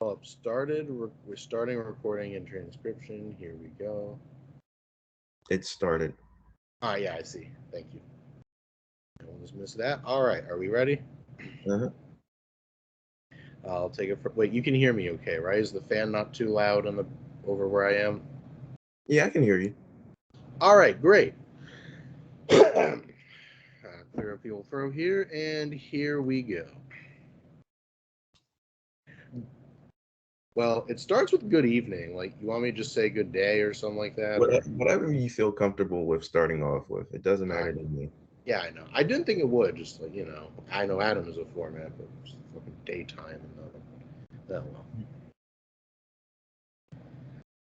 Up started. We're starting recording and transcription. Here we go. It started. Ah, yeah, I see. Thank you. I almost missed that. All right, are we ready? Uh-huh. I'll take it. Wait, you can hear me, okay? Right? Is the fan not too loud on the over where I am? Yeah, I can hear you. All right, great. Clear up the old throw here, and here we go. Well, it starts with good evening. Like, you want me to just say good day or something like that, or Whatever you feel comfortable with starting off with. It doesn't I matter to me. yeah, I know. I didn't think it would. Just like I know Adam is a format, but it's fucking daytime and well.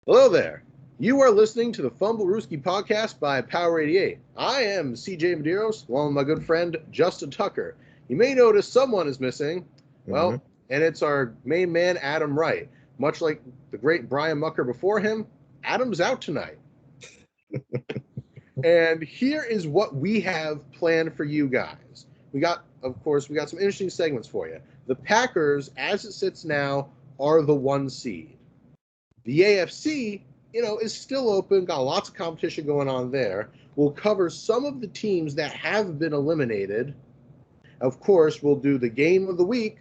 Hello there. You are listening to the Fumblerooski podcast by Power 88. I am CJ Medeiros, along with my good friend Justin Tucker. You may notice someone is missing. Mm-hmm. Well, and it's our main man, Adam Wright. Much like the great Brian Mucker before him, Adam's out tonight. And here is what we have planned for you guys. Of course, we got some interesting segments for you. The Packers, as it sits now, are the 1 seed. The AFC, is still open, got lots of competition going on there. We'll cover some of the teams that have been eliminated. Of course, we'll do the game of the week,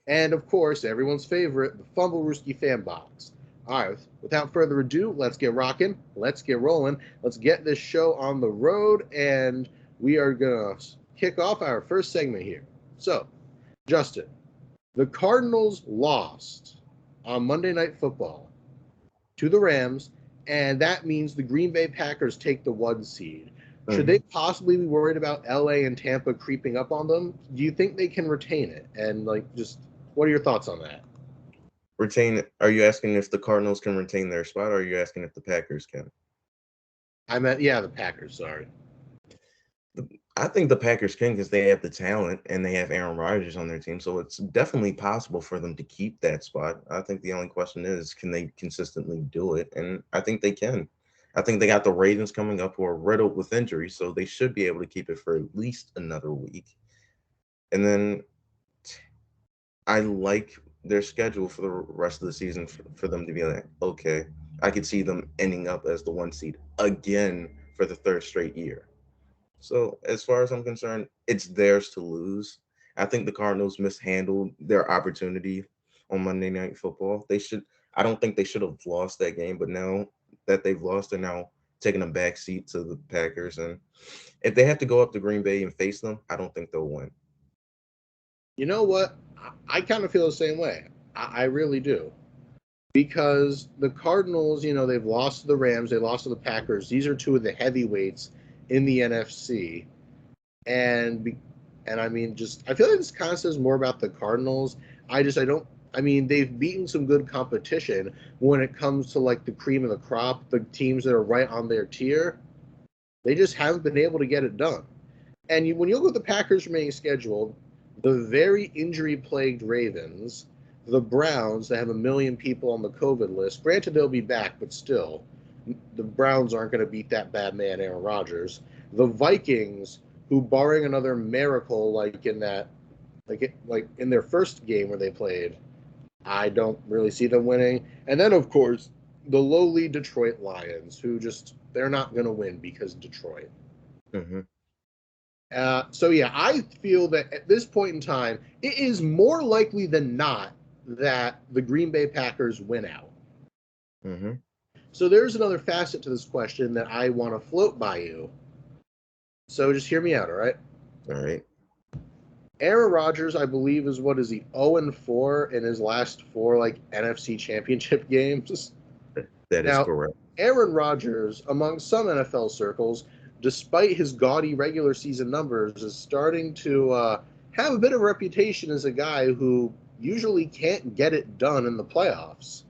and of course, everyone's favorite, the Fumblerooski fan box. All right, without further ado, let's get rocking. Let's get rolling. Let's get this show on the road, and we are going to kick off our first segment here. So, Justin, the Cardinals lost on Monday Night Football to the Rams, and that means the Green Bay Packers take the 1 seed. Should Mm-hmm. they possibly be worried about LA and Tampa creeping up on them? Do you think they can retain it? And just what are your thoughts on that? Retain. Are you asking if the Cardinals can retain their spot, or are you asking if the Packers can? I meant, yeah, the Packers. Sorry. I think the Packers can because they have the talent and they have Aaron Rodgers on their team, so it's definitely possible for them to keep that spot. I think the only question is, can they consistently do it? And I think they can. I think they got the Ravens coming up who are riddled with injuries, so they should be able to keep it for at least another week. And then I like their schedule for the rest of the season for them to be like, okay, I could see them ending up as the 1 seed again for the third straight year. So as far as I'm concerned, it's theirs to lose. I think the Cardinals mishandled their opportunity on Monday Night Football. They should. I don't think they should have lost that game, but now that they've lost, they're now taking a back seat to the Packers. And if they have to go up to Green Bay and face them, I don't think they'll win. You know what? I kind of feel the same way. I really do. Because the Cardinals, they've lost to the Rams, they lost to the Packers. These are two of the heavyweights in the NFC. And and I mean, just I feel like this kind of says more about the Cardinals. I don't. I mean, they've beaten some good competition when it comes to like the cream of the crop, the teams that are right on their tier. They just haven't been able to get it done. And when you look at the Packers remaining scheduled, the very injury-plagued Ravens, the Browns that have a million people on the COVID list. Granted, they'll be back, but still, the Browns aren't going to beat that bad man Aaron Rodgers. The Vikings, who, barring another miracle, like in their first game where they played, I don't really see them winning. And then, of course, the lowly Detroit Lions, who just they're not going to win because Detroit. Hmm. So yeah, I feel that at this point in time, it is more likely than not that the Green Bay Packers win out. Hmm. So there's another facet to this question that I want to float by you. So just hear me out, all right? All right, Aaron Rodgers, I believe, is what is he 0-4 in his last four NFC Championship games. that is Now, correct. Aaron Rodgers, among some NFL circles, despite his gaudy regular season numbers, is starting to have a bit of a reputation as a guy who usually can't get it done in the playoffs.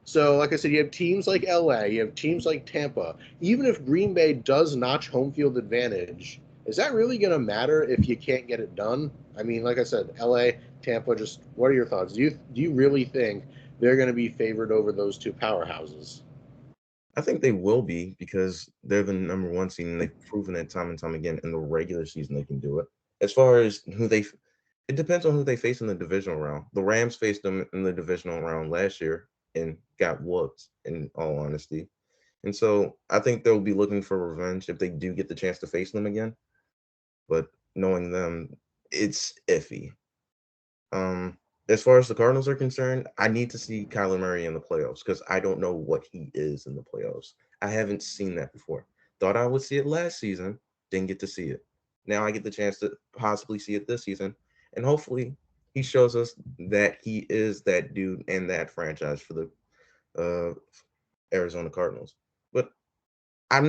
So, like I said, you have teams like LA, you have teams like Tampa. Even if Green Bay does notch home field advantage, is that really going to matter if you can't get it done? I mean, like I said, LA, Tampa. Just what are your thoughts? Do you really think they're going to be favored over those two powerhouses? I think they will be because they're the number 1 seed and they've proven it time and time again in the regular season they can do it. As far as who they It depends on who they face in the divisional round. The Rams faced them in the divisional round last year and got whooped, in all honesty. And so I think they'll be looking for revenge if they do get the chance to face them again. But knowing them, it's iffy. As far as the Cardinals are concerned, I need to see Kyler Murray in the playoffs because I don't know what he is in the playoffs. I haven't seen that before. Thought I would see it last season, didn't get to see it. Now I get the chance to possibly see it this season, and hopefully he shows us that he is that dude and that franchise for the uh, Arizona Cardinals. But I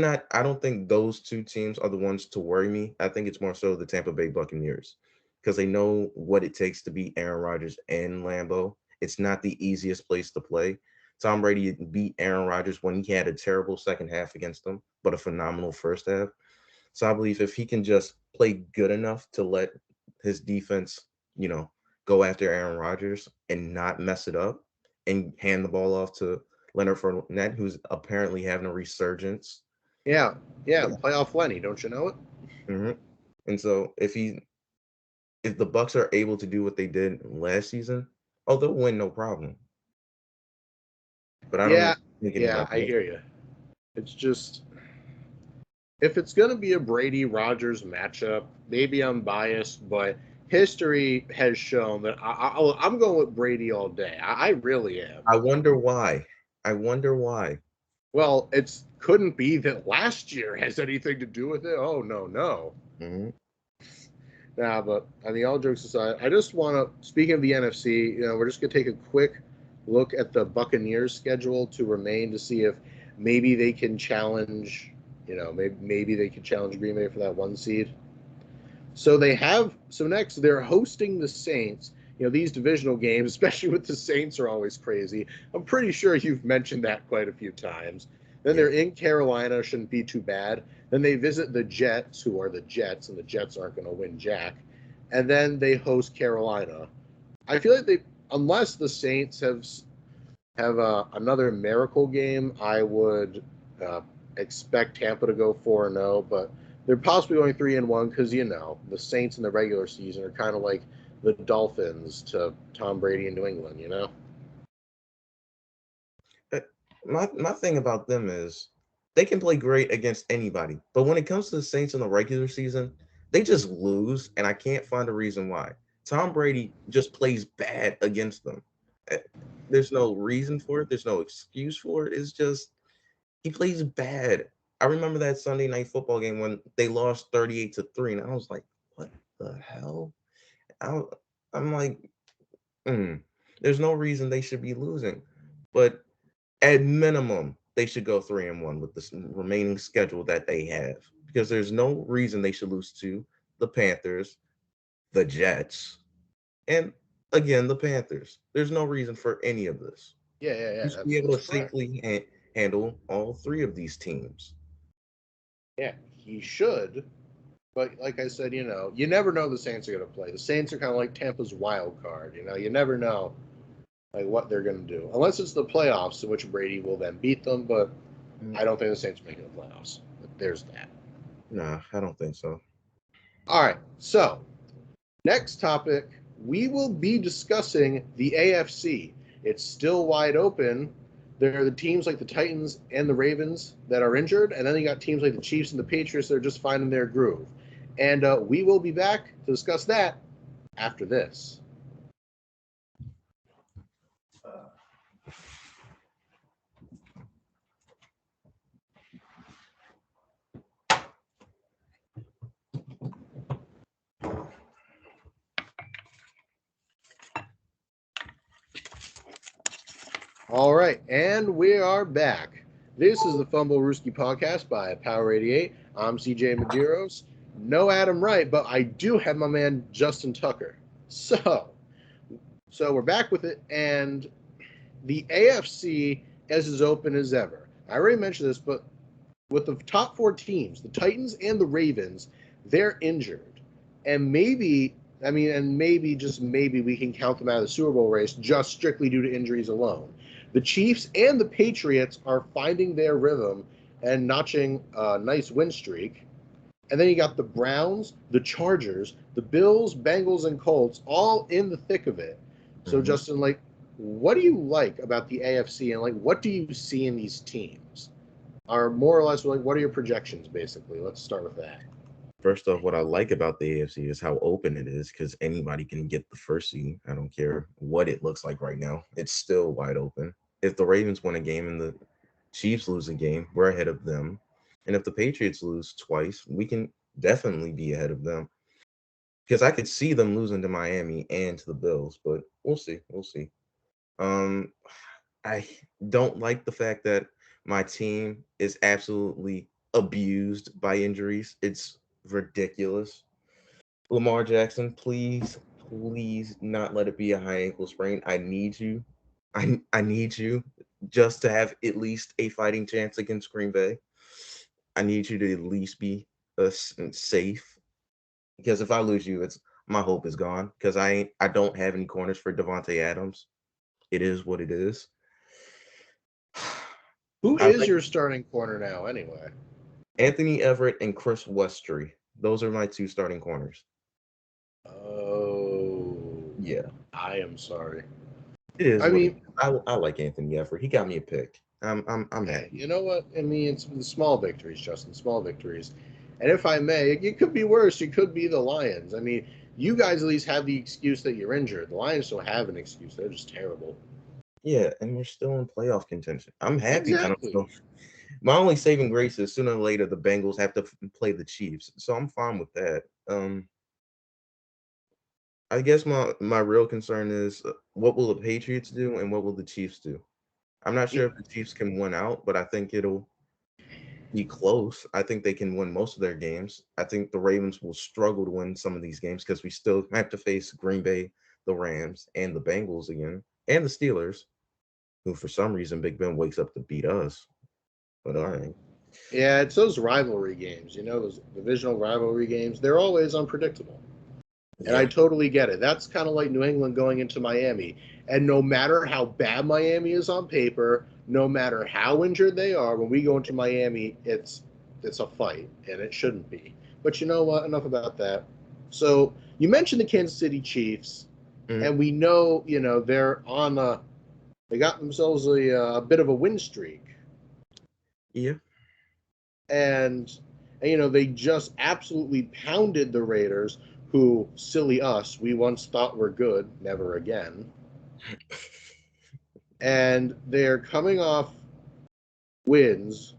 don't think those two teams are the ones to worry me. I think it's more so the Tampa Bay Buccaneers because they know what it takes to beat Aaron Rodgers and Lambeau. It's not the easiest place to play. Tom Brady beat Aaron Rodgers when he had a terrible second half against them, but a phenomenal first half. So I believe if he can just play good enough to let his defense, go after Aaron Rodgers and not mess it up and hand the ball off to Leonard Fournette, who's apparently having a resurgence. Yeah, playoff Lenny, don't you know it? Mm-hmm. And so if the Bucks are able to do what they did last season, they'll win no problem. But I don't think anybody. I hear you. It's just if it's going to be a Brady Rodgers matchup, maybe I'm biased, but history has shown that I'm going with Brady all day. I really am. I wonder why. Well, it couldn't be that last year has anything to do with it. Oh, no. Mm-hmm. Nah, but I mean, all jokes aside, I just want to, speaking of the NFC, we're just going to take a quick look at the Buccaneers schedule to remain to see if maybe they can challenge, maybe they can challenge Green Bay for that 1 seed. So next they're hosting the Saints. These divisional games, especially with the Saints, are always crazy. I'm pretty sure you've mentioned that quite a few times. Then they're in Carolina, shouldn't be too bad. Then they visit the Jets, who are the Jets, and the Jets aren't going to win jack. And then they host Carolina. I feel like unless the Saints have another miracle game, I would expect Tampa to go 4-0, but they're possibly going 3-1 because the Saints in the regular season are kind of like the Dolphins to Tom Brady in New England. My thing about them is they can play great against anybody, but when it comes to the Saints in the regular season, they just lose, and I can't find a reason why. Tom Brady just plays bad against them. There's no reason for it. There's no excuse for it. It's just he plays bad. I remember that Sunday night football game when they lost 38-3, and I was like, what the hell? I'm like, there's no reason they should be losing. But at minimum, they should go 3-1 with the remaining schedule that they have, because there's no reason they should lose to the Panthers, the Jets, and again, the Panthers. There's no reason for any of this. Yeah. You should be able to safely handle all three of these teams. Yeah, he should. But like I said, you never know the Saints are going to play. The Saints are kind of like Tampa's wild card. You never know what they're going to do. Unless it's the playoffs, in which Brady will then beat them. But I don't think the Saints are making the playoffs. But there's that. Nah, I don't think so. All right, so next topic, we will be discussing the AFC. It's still wide open. There are the teams like the Titans and the Ravens that are injured, and then you got teams like the Chiefs and the Patriots that are just finding their groove. And we will be back to discuss that after this. All right, and we are back. This is the Fumblerooski podcast by Power 88. I'm CJ Medeiros. No Adam Wright, but I do have my man Justin Tucker. So we're back with it, and the AFC is as open as ever. I already mentioned this, but with the top 4 teams, the Titans and the Ravens, they're injured. And maybe just maybe we can count them out of the Super Bowl race just strictly due to injuries alone. The Chiefs and the Patriots are finding their rhythm and notching a nice win streak. And then you got the Browns, the Chargers, the Bills, Bengals, and Colts all in the thick of it. So, Mhm. Justin, like, what do you like about the AFC, and like, what do you see in these teams? Are more or less like, what are your projections, basically? Let's start with that. First off, what I like about the AFC is how open it is because anybody can get the first seed. I don't care what it looks like right now. It's still wide open. If the Ravens win a game and the Chiefs lose a game, we're ahead of them. And if the Patriots lose twice, we can definitely be ahead of them. Because I could see them losing to Miami and to the Bills, but we'll see. We'll see. Um, I don't like the fact that my team is absolutely abused by injuries. It's ridiculous. Lamar Jackson, please, please not let it be a high ankle sprain. I need you. I need you just to have at least a fighting chance against Green Bay. I need you to at least be safe because if I lose you, it's my hope is gone because I don't have any corners for Devontae Adams. It is what it is. Who I is think your starting corner now, anyway? Anthony Everett and Chris Westry. Those are my two starting corners. Oh, Yeah, I am sorry. it is I what it mean, is. I like Anthony Everett. He got me a pick. I'm hey, happy. you know what? I mean, it's the small victories, Justin, small victories. And if I may, it could be worse. It could be the Lions. I mean, you guys at least have the excuse that you're injured. The Lions don't have an excuse. They're just terrible. Yeah, and we're still in playoff contention. I'm happy that I'm Exactly. still. My only saving grace is sooner or later the Bengals have to play the Chiefs, so I'm fine with that. I guess my real concern is what will the Patriots do and what will the Chiefs do. I'm not sure Y- if the Chiefs can win out, but I think it'll be close. I think they can win most of their games. I think the Ravens will struggle to win some of these games because we still have to face Green Bay, the Rams, and the Bengals again, and the Steelers, who for some reason Big Ben wakes up to beat us. But all right. Yeah, it's those rivalry games, those divisional rivalry games. They're always unpredictable. And I Yeah. totally get it. That's kind of like New England going into Miami. And no matter how bad Miami is on paper, no matter how injured they are, when we go into Miami, it's a fight, and it shouldn't be. But you know what? Enough about that. So you mentioned the Kansas City Chiefs, Mhm. and we know they're on a they got themselves a bit of a win streak, Yeah. and they just absolutely pounded the Raiders, who, silly us, we once thought were good, never again. And they're coming off wins.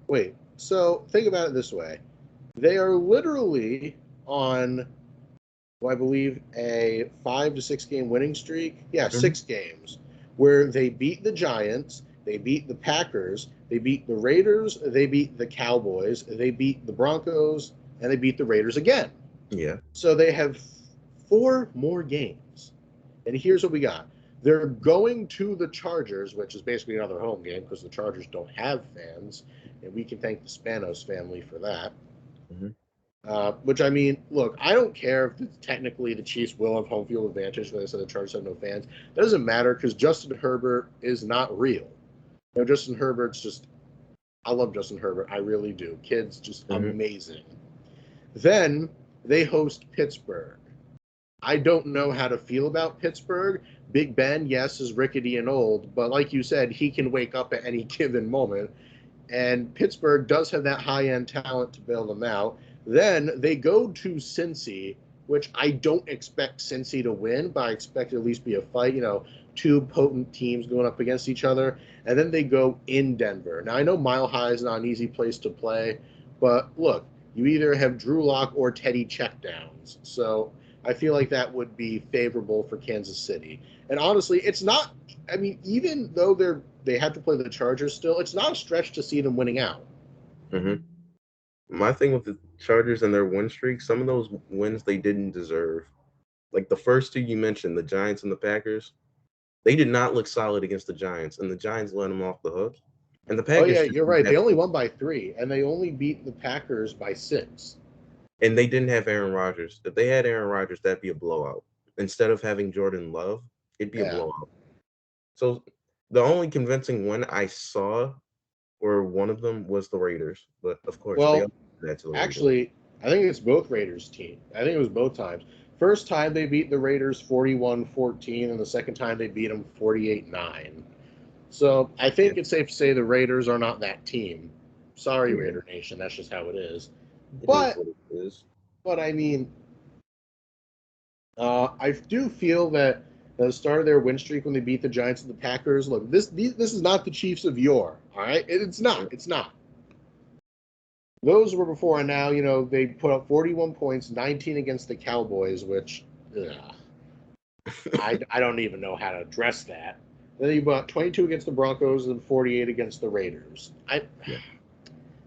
Wait, so think about it this way: they are literally on, well, I believe, a 5 to 6 game winning streak. Yeah, Mhm. 6 games, where they beat the Giants, they beat the Packers, they beat the Raiders, they beat the Cowboys, they beat the Broncos, and they beat the Raiders again. Yeah. So they have 4 more games. And here's what we got. They're going to the Chargers, which is basically another home game because the Chargers don't have fans. And we can thank the Spanos family for that. Mhm. Which, I mean, look, I don't care if technically the Chiefs will have home field advantage when they said the Chargers have no fans. That doesn't matter because Justin Herbert is not real. Justin Herbert's just, I love Justin Herbert. I really do. Kid's just Mhm. amazing. Then they host Pittsburgh. I don't know how to feel about Pittsburgh. Big Ben, yes, is rickety and old, but like you said, he can wake up at any given moment. And Pittsburgh does have that high end talent to bail them out. Then they go to Cincy, which I don't expect Cincy to win, but I expect at least be a fight. Two potent teams going up against each other. And then they go in Denver. Now I know Mile High is not an easy place to play, but look, you either have Drew Lock or Teddy checkdowns. So I feel like that would be favorable for Kansas City. And honestly, it's not. I mean, even though they have to play the Chargers still, it's not a stretch to see them winning out. Mhm. My thing with the Chargers and their win streak, some of those wins they didn't deserve. Like the first two you mentioned, the Giants and the Packers, they did not look solid against the Giants, and the Giants let them off the hook. And the Oh Packers yeah, just you're didn't right. have, They only won by 3, and they only beat the Packers by 6. and they didn't have Aaron Rodgers. If they had Aaron Rodgers, that'd be a blowout. Instead of having Jordan Love, it'd be a Yeah. blowout. So the only convincing win I saw, or one of them, was the Raiders. But of course, they Well, all did that to the Raiders. actually, I think it's both Raiders team. I think it was both times. First time they beat the Raiders 41-14, and the second time they beat them 48-9. So I think it's safe to say the Raiders are not that team. Sorry, Yeah. Raider Nation. That's just how it is. It is But what it is. but I mean, I do feel that the start of their win streak when they beat the Giants and the Packers. Look, this is not the Chiefs of yore. All right, it's not. It's not. Those were before, and now they put up 41 points, 19 against the Cowboys, which I don't even know how to address that. Then you got 22 against the Broncos and 48 against the Raiders. Yeah.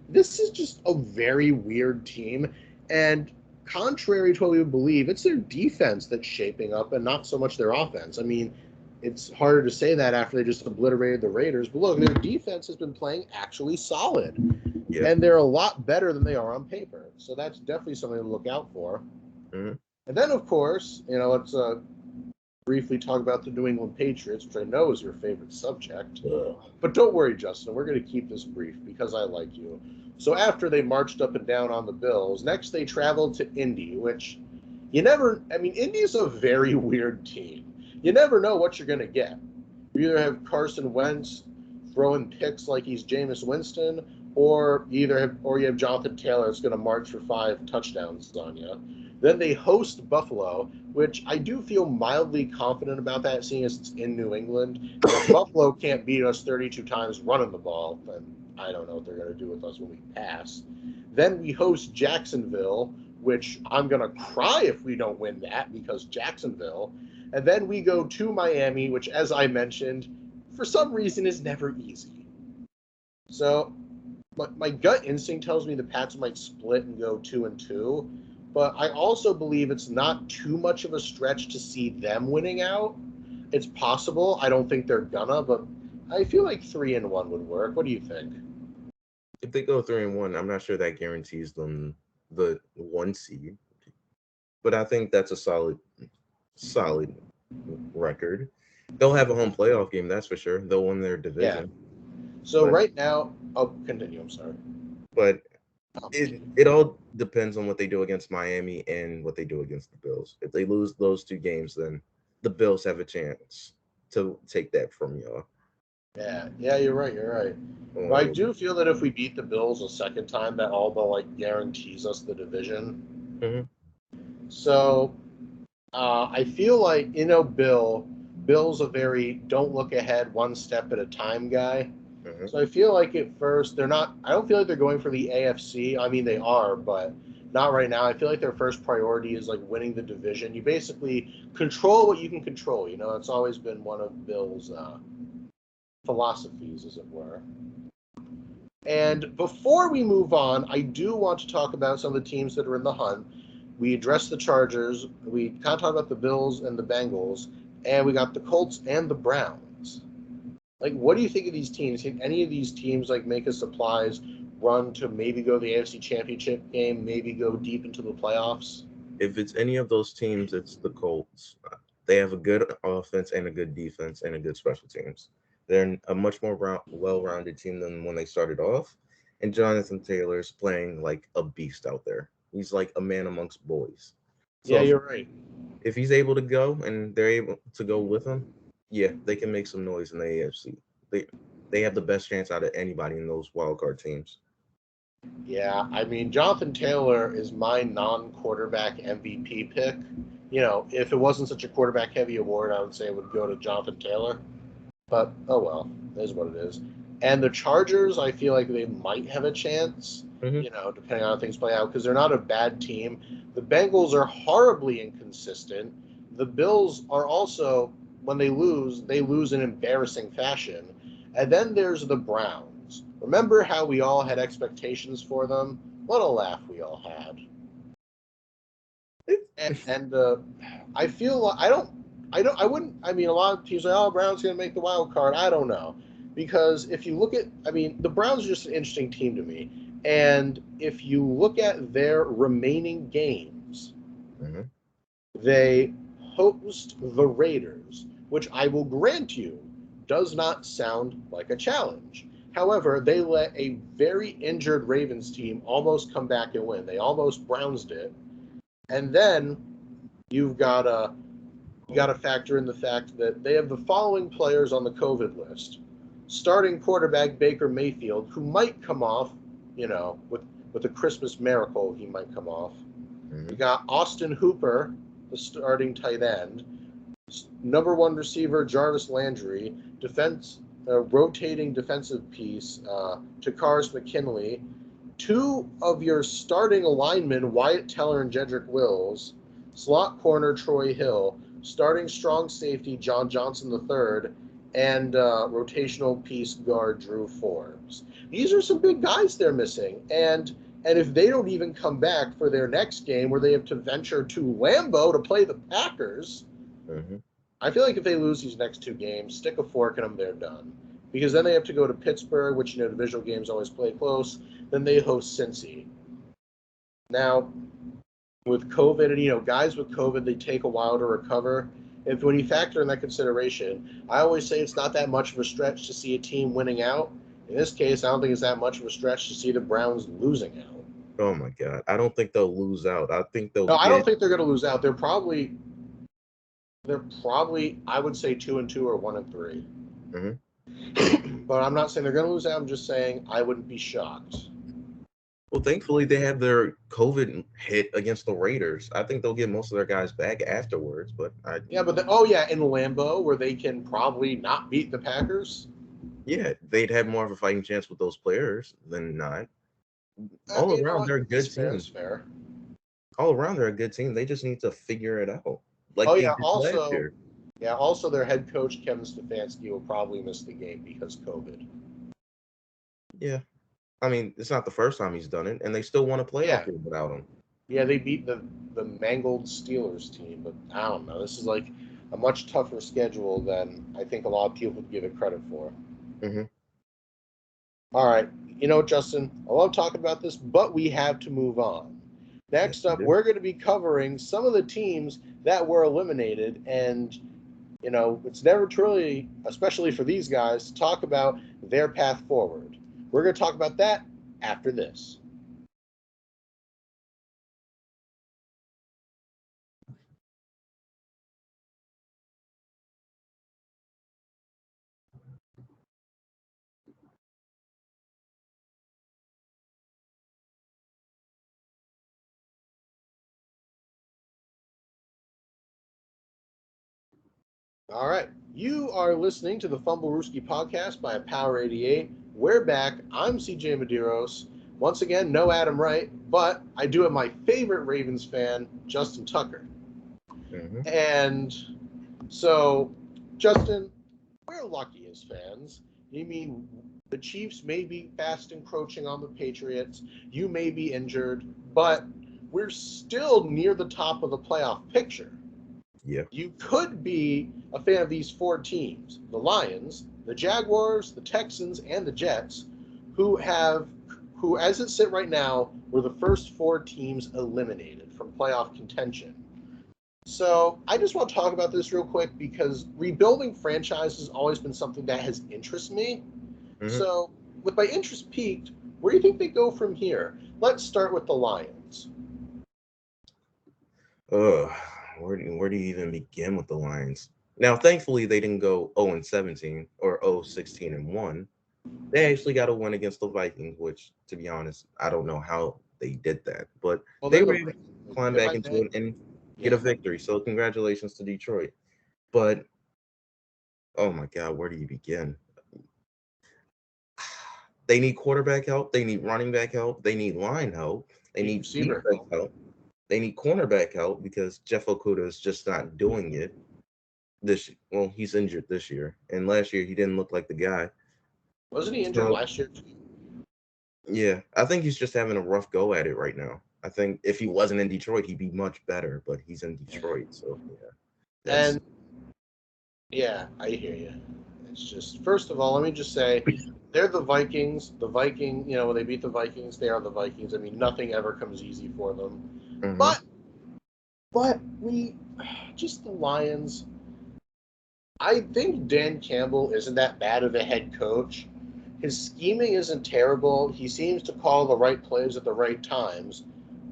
This is just a very weird team, and contrary to what we would believe, it's their defense that's shaping up and not so much their offense. I mean, it's harder to say that after they just obliterated the Raiders, but look, their defense has been playing actually solid, and they're a lot better than they are on paper. So that's definitely something to look out for. Mm-hmm. And then, of course, let's briefly talk about the New England Patriots, which I know is your favorite subject. But don't worry, Justin, we're going to keep this brief because I like you. So after they marched up and down on the Bills, next they traveled to Indy, which Indy's a very weird team. You never know what you're going to get. You either have Carson Wentz throwing picks like he's Jameis Winston, or you have Jonathan Taylor that's going to march for 5 touchdowns on you. Then they host Buffalo, which I do feel mildly confident about that, seeing as it's in New England. And if Buffalo can't beat us 32 times running the ball, then I don't know what they're going to do with us when we pass. Then we host Jacksonville, which I'm going to cry if we don't win that because Jacksonville. And then we go to Miami, which, as I mentioned, for some reason is never easy. So my gut instinct tells me the Pats might split and go 2-2. But I also believe it's not too much of a stretch to see them winning out. It's possible. I don't think they're gonna, but I feel like 3-1 would work. What do you think? If they go 3-1, I'm not sure that guarantees them the 1 seed. But I think that's a solid record. They'll have a home playoff game, that's for sure. They'll win their division. Yeah. So right now, I'll continue. I'm sorry. But it all depends on what they do against Miami and what they do against the Bills. If they lose those 2 games, then the Bills have a chance to take that from y'all. Yeah, you're right. But I do feel that if we beat the Bills a second time, that all but guarantees us the division. Mm-hmm. So I feel like Bill's a very don't look ahead, one step at a time guy. Mm-hmm. So I feel like at first I don't feel like they're going for the AFC. I mean, they are, but not right now. I feel like their first priority is winning the division. You basically control what you can control. It's always been one of Bill's philosophies, as it were. And before we move on, I do want to talk about some of the teams that are in the hunt. We addressed the Chargers. We kind of talked about the Bills and the Bengals. And we got the Colts and the Browns. What do you think of these teams? Can any of these teams make a surprise run to maybe go to the AFC Championship game, maybe go deep into the playoffs? If it's any of those teams, it's the Colts. They have a good offense and a good defense and a good special teams. They're a much more well-rounded team than when they started off. And Jonathan Taylor's playing like a beast out there. He's like a man amongst boys. So yeah, you're right. If he's able to go and they're able to go with him, yeah, they can make some noise in the AFC. They have the best chance out of anybody in those wildcard teams. Yeah, I mean, Jonathan Taylor is my non-quarterback MVP pick. If it wasn't such a quarterback-heavy award, I would say it would go to Jonathan Taylor. But, oh well, it is what it is. And the Chargers, I feel like they might have a chance, depending on how things play out, because they're not a bad team. The Bengals are horribly inconsistent. The Bills are also, when they lose in embarrassing fashion. And then there's the Browns. Remember how we all had expectations for them? What a laugh we all had. And I feel like a lot of teams say, oh, Browns going to make the wild card. I don't know. Because if you look at, the Browns are just an interesting team to me. And if you look at their remaining games, they host the Raiders, which I will grant you does not sound like a challenge. However, they let a very injured Ravens team almost come back and win. They almost Brownsed it. And then you've got to factor in the fact that they have the following players on the COVID list. Starting quarterback Baker Mayfield, who might come off, with a Christmas miracle, he might come off. Mhm. You got Austin Hooper, the starting tight end. Number one receiver Jarvis Landry, rotating defensive piece Takaris McKinley, two of your starting linemen Wyatt Teller and Jedrick Wills, slot corner Troy Hill, starting strong safety John Johnson III, and rotational piece guard Drew Forbes. These are some big guys they're missing, and if they don't even come back for their next game where they have to venture to Lambeau to play the Packers, Mhm. I feel like if they lose these next two games, stick a fork in them, they're done. Because then they have to go to Pittsburgh, which, divisional games always play close. Then they host Cincy. Now, with COVID, and, guys with COVID, they take a while to recover. When you factor in that consideration, I always say it's not that much of a stretch to see a team winning out. In this case, I don't think it's that much of a stretch to see the Browns losing out. Oh my God! I don't think they'll lose out. I think they'll. No, I don't think they're going to lose out. They're probably, I would say 2-2 or 1-3. Mhm. But I'm not saying they're going to lose out. I'm just saying I wouldn't be shocked. Well, thankfully they had their COVID hit against the Raiders. I think they'll get most of their guys back afterwards. But Yeah, but in Lambeau, where they can probably not beat the Packers. yeah, they'd have more of a fighting chance with those players than not. All around, they're a good team. That's fair. All around, they're a good team. They just need to figure it out, like they did last year. Also, their head coach Kevin Stefanski will probably miss the game because COVID. Yeah, I mean, it's not the first time he's done it, and they still won a playoff game without him. Yeah, they beat the mangled Steelers team, but I don't know. This is like a much tougher schedule than I think a lot of people would give it credit for. Mm-hmm. All right. Justin, I love talking about this, but we have to move on. Next up, we're going to be covering some of the teams that were eliminated. And, it's never truly, especially for these guys, to talk about their path forward. We're going to talk about that after this. All right. You are listening to the Fumblerooski podcast by Power 88. We're back. I'm CJ Medeiros. Once again, no Adam Wright, but I do have my favorite Ravens fan, Justin Tucker. Mm-hmm. And so, Justin, we're lucky as fans. You mean the Chiefs may be fast encroaching on the Patriots. You may be injured, but we're still near the top of the playoff picture. Yeah. You could be a fan of these four teams, the Lions, the Jaguars, the Texans, and the Jets, who, as it sit right now, were the first four teams eliminated from playoff contention. So I just want to talk about this real quick because rebuilding franchises has always been something that has interested me. Mm-hmm. So with my interest peaked, where do you think they go from here? Let's start with the Lions. Where do you even begin with the Lions? Now, thankfully, they didn't go 0-17 or 0-16-1. They actually got a win against the Vikings, which, to be honest, I don't know how they did that, but they were able to climb back into it and get a victory. So, congratulations to Detroit. But, oh my God, where do you begin? They need quarterback help. They need running back help. They need line help. They need defense help. They need cornerback help because Jeff Okudah is just not doing it. He's injured this year, and last year he didn't look like the guy. Wasn't he injured last year? Yeah, I think he's just having a rough go at it right now. I think if he wasn't in Detroit, he'd be much better, but he's in Detroit, so yeah. I hear you. It's just, first of all, let me just say, they're the Vikings. The Vikings, when they beat the Vikings, they are the Vikings. I mean, nothing ever comes easy for them. Mm-hmm. But the Lions. I think Dan Campbell isn't that bad of a head coach, His scheming isn't terrible. He seems to call the right plays at the right times,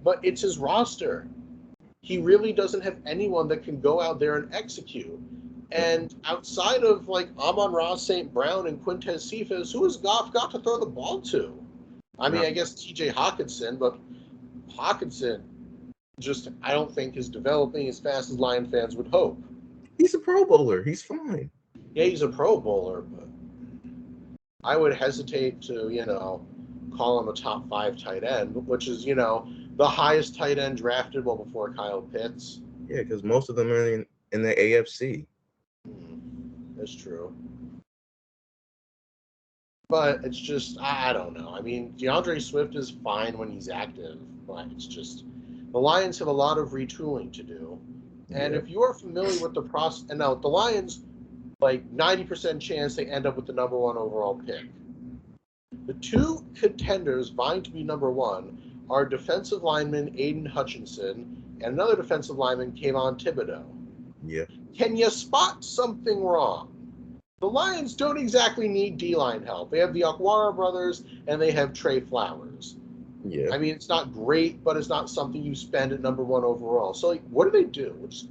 but it's his roster. He really doesn't have anyone that can go out there and execute. And outside of like Amon-Ra St. Brown and Quintez Cephas, who has Goff got to throw the ball to? I mean, No, I guess TJ Hawkinson, but Hawkinson just, I don't think, is developing as fast as Lion fans would hope. he's a Pro Bowler. He's fine. Yeah, he's a Pro Bowler, but I would hesitate to, call him a top 5 tight end, which is, the highest tight end drafted well before Kyle Pitts. Yeah, because most of them are in the AFC. That's true. But it's just, I don't know. I mean, DeAndre Swift is fine when he's active, but it's just, the Lions have a lot of retooling to do. And Yeah. if you are familiar with the process, and now the Lions, like 90% chance they end up with the number 1 overall pick. The 2 contenders vying to be number 1 are defensive lineman Aiden Hutchinson and another defensive lineman, Kayvon Thibodeau. Yeah. Can you spot something wrong? The Lions don't exactly need D-line help. They have the Akwara brothers, and they have Trey Flowers. Yeah. I mean, it's not great, but it's not something you spend at number 1 overall. So, like, what do they do? Just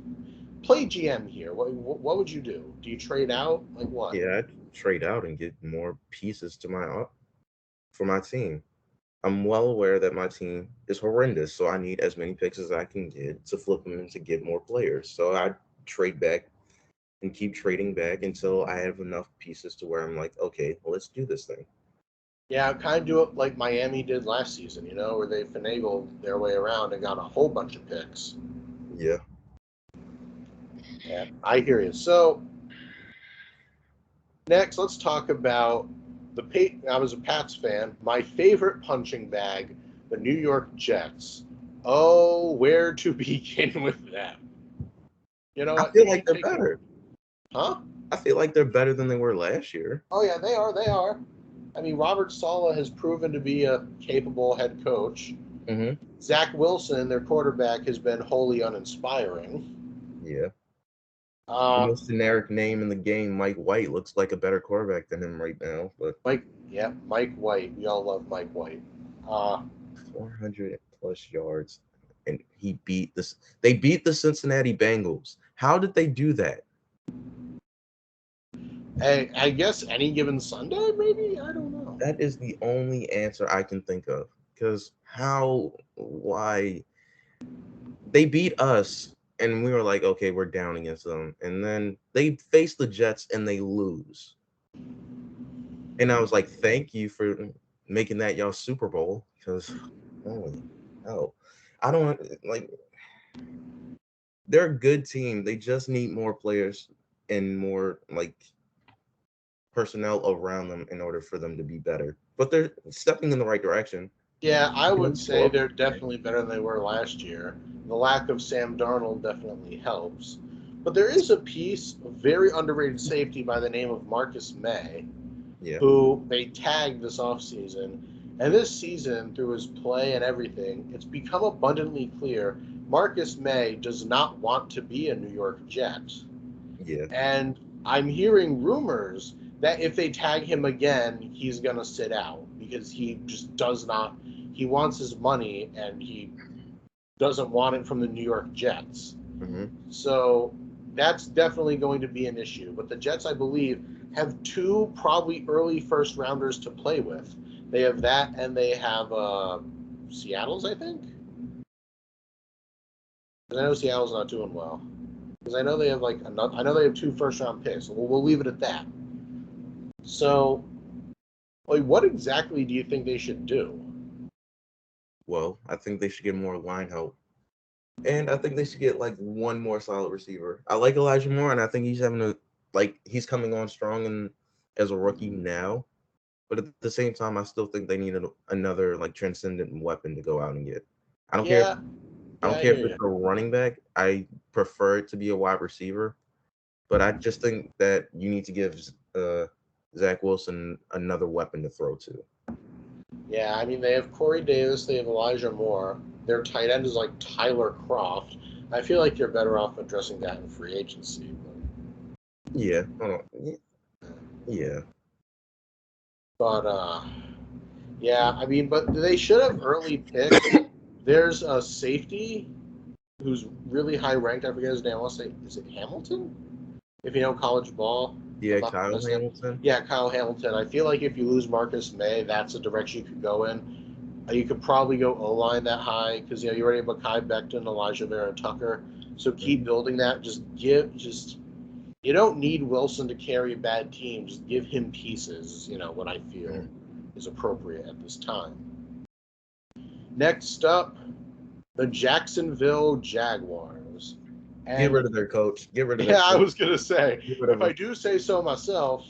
play GM here. What would you do? Do you trade out? Like what? Yeah, I'd trade out and get more pieces to for my team. I'm well aware that my team is horrendous, so I need as many picks as I can get to flip them and to get more players. So I trade back and keep trading back until I have enough pieces to where I'm like, okay, well, let's do this thing. Yeah, kind of do it like Miami did last season, where they finagled their way around and got a whole bunch of picks. Yeah. Yeah, I hear you. So, next, let's talk about I was a Pats fan. My favorite punching bag, the New York Jets. Oh, where to begin with them? You know I what? feel You like can they're take it. better. Huh? I feel like they're better than they were last year. Oh, yeah, they are. They are. I mean, Robert Saleh has proven to be a capable head coach. Mm-hmm. Zach Wilson, their quarterback, has been wholly uninspiring. Yeah. The Uh, most generic name in the game, Mike White, looks like a better quarterback than him right now. But Mike White. We all love Mike White. 400 plus yards, and he beat this. They beat the Cincinnati Bengals. How did they do that? I guess any given Sunday, maybe? I don't know. That is the only answer I can think of. Because why? They beat us, and we were like, okay, we're down against them. And then they face the Jets and they lose. And I was like, thank you for making that y'all Super Bowl. Because, holy hell. I don't like, they're a good team. They just need more players and more like personnel around them in order for them to be better. But they're stepping in the right direction. Yeah, I would say they're definitely better than they were last year. The lack of Sam Darnold definitely helps. But there is a piece of very underrated safety by the name of Marcus May, Yeah. who they tagged this offseason. And this season, through his play and everything, it's become abundantly clear Marcus May does not want to be a New York Jet. Yeah. And I'm hearing rumors that if they tag him again, he's going to sit out because he just does not. He wants his money and he doesn't want it from the New York Jets. Mm-hmm. So that's definitely going to be an issue. But the Jets, I believe, have 2 probably early first rounders to play with. They have that and they have Seattle's, I think. Because I know Seattle's not doing well. Because I know they have I know they have 2 first round picks. So we'll leave it at that. So, like, what exactly do you think they should do? Well, I think they should get more line help. And I think they should get like one more solid receiver. I like Elijah Moore, and I think he's coming on strong and as a rookie now. But at the same time, I still think they need another like transcendent weapon to go out and get. I don't care. Yeah, I yeah, don't I care hear if it's you. a running back. I prefer it to be a wide receiver. But I just think that you need to give Zach Wilson another weapon to throw to. Yeah, I mean, they have Corey Davis, they have Elijah Moore. Their tight end is like Tyler Croft. I feel like you're better off addressing that in free agency. Yeah. Hold on. Yeah. But yeah, I mean, but they should have early picked. There's a safety who's really high ranked. I forget his name. I want to say, is it Hamilton? If you know college ball, Yeah, I'm not Kyle missing. Hamilton. Yeah, Kyle Hamilton. I feel like if you lose Marcus May, that's a direction you could go in. You could probably go O line that high because you already have Mekhi Becton, Elijah Vera, and Tucker. So keep Mhm. building that. Just you don't need Wilson to carry a bad team. Just give him pieces. What I feel Mhm. is appropriate at this time. Next up, the Jacksonville Jaguars. Get And rid of their coach. Get rid of their yeah, I coach. was gonna say, Get rid of if I him. do say so myself,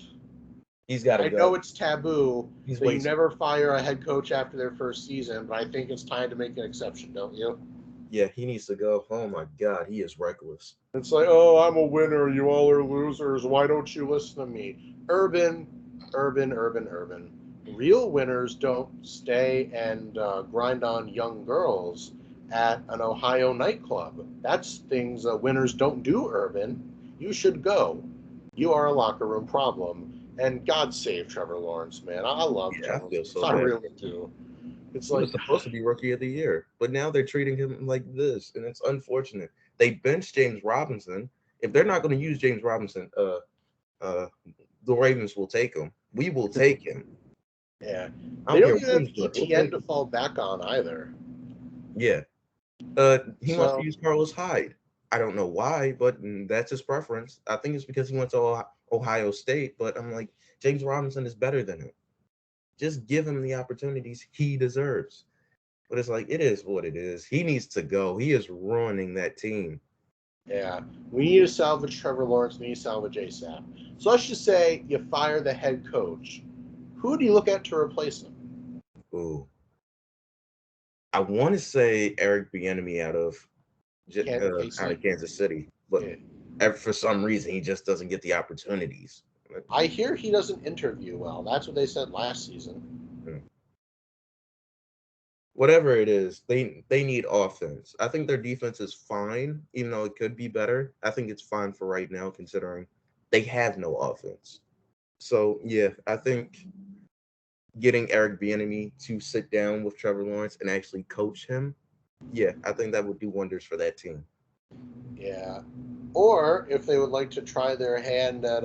He's got to I know go. it's taboo He's that you wasting. never fire a head coach after their first season, but I think it's time to make an exception, don't you? Yeah, he needs to go. Oh my God, he is reckless. It's like, oh, I'm a winner. You all are losers. Why don't you listen to me? Urban, urban, urban, urban. Real winners don't stay and grind on young girls at an Ohio nightclub. That's things winners don't do, Urban. You should go. You are a locker room problem. And God save Trevor Lawrence, man. I love Yeah, I Trevor feel Lawrence. so I bad. really do. It's He was like, supposed to be rookie of the year, but now they're treating him like this, and it's unfortunate. They benched James Robinson. If they're not going to use James Robinson, uh, the Ravens will take him. We will take him. yeah. I They don't don't care even what have he's doing. We'll ETN take to him. fall back on either. Yeah. He wants to So, use Carlos Hyde. I don't know why, but that's his preference. I think it's because he went to Ohio State. But I'm like, James Robinson is better than him. Just give him the opportunities he deserves. But it's like it is what it is. He needs to go. He is ruining that team. yeah, we need to salvage Trevor Lawrence. We need to salvage ASAP. So let's just say you fire the head coach. Who do you look at to replace him? Ooh, I want to say Eric Bieniemy out of KC? Kansas City, but Yeah. for some reason he just doesn't get the opportunities. I hear he doesn't interview well. That's what they said last season. Mm. Whatever it is, they need offense. I think their defense is fine, even though it could be better. I think it's fine for right now, considering they have no offense. So yeah, I think getting Eric Bieniemy to sit down with Trevor Lawrence and actually coach him, yeah, I think that would do wonders for that team. Yeah. Or if they would like to try their hand at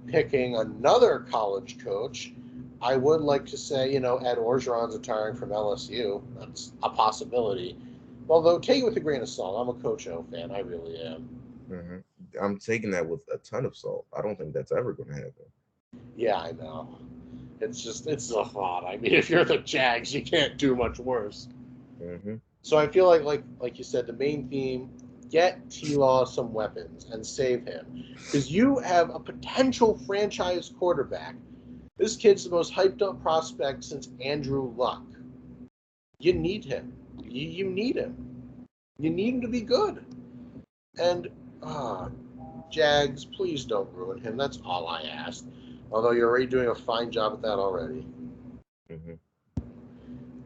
picking another college coach, I would like to say, Ed Orgeron's retiring from LSU. That's a possibility. Although, take it with a grain of salt. I'm a Coach O fan. I really am. hmm I'm taking that with a ton of salt. I don't think that's ever going to happen. Yeah, I know. It's a thought. I mean, if you're the Jags, you can't do much worse. hmm So I feel like you said, the main theme: get T-Law some weapons and save him, because you have a potential franchise quarterback. This kid's the most hyped up prospect since Andrew Luck. You need him. You need him. You need him to be good. And ah, Jags, please don't ruin him. That's all I ask. Although you're already doing a fine job at that already. hmm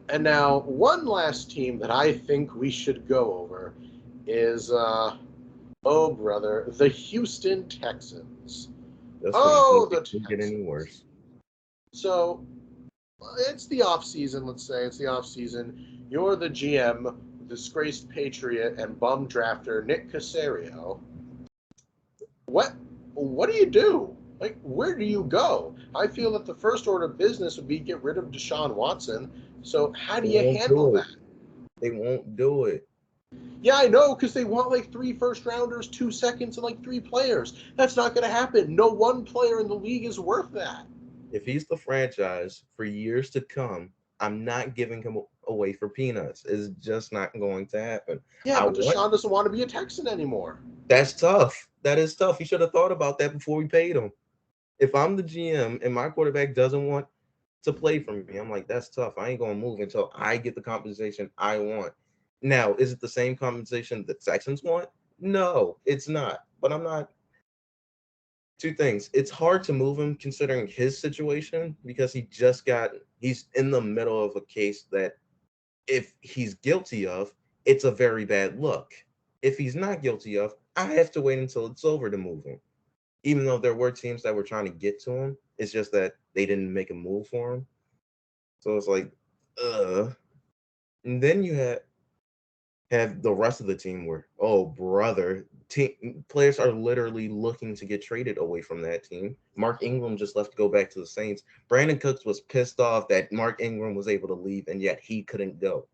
And now, one last team that I think we should go over is, oh brother, the Houston Texans. This one Oh, the doesn't get any Texans. worse. So, it's the off season. Let's say it's the off season. You're the GM, disgraced patriot and bum drafter Nick Casario. What what do you do? Like, where do you go? I feel that the first order of business would be get rid of Deshaun Watson. So how do They you won't handle do it. that? They won't do it. Yeah, I know, because they want like three first rounders, 2 seconds, and like three players. That's not going to happen. No one player in the league is worth that. If he's the franchise for years to come, I'm not giving him away for peanuts. It's just not going to happen. Yeah, I but want Deshaun doesn't want to be a Texan anymore. That's tough. That is tough. He should have thought about that before we paid him. If I'm the GM and my quarterback doesn't want to play for me, I'm like, that's tough. I ain't gonna move until I get the compensation I want. Now, is it the same compensation the Texans want? No, it's not. But I'm not. Two things. It's hard to move him considering his situation because he's in the middle of a case that if he's guilty of, it's a very bad look. If he's not guilty of, I have to wait until it's over to move him. Even though there were teams that were trying to get to him, It's just that they didn't make a move for him. So it's like, and then you have the rest of the team where, oh brother, players are literally looking to get traded away from that team. Mark Ingram just left to go back to the Saints. Brandon Cooks was pissed off that Mark Ingram was able to leave and yet he couldn't go.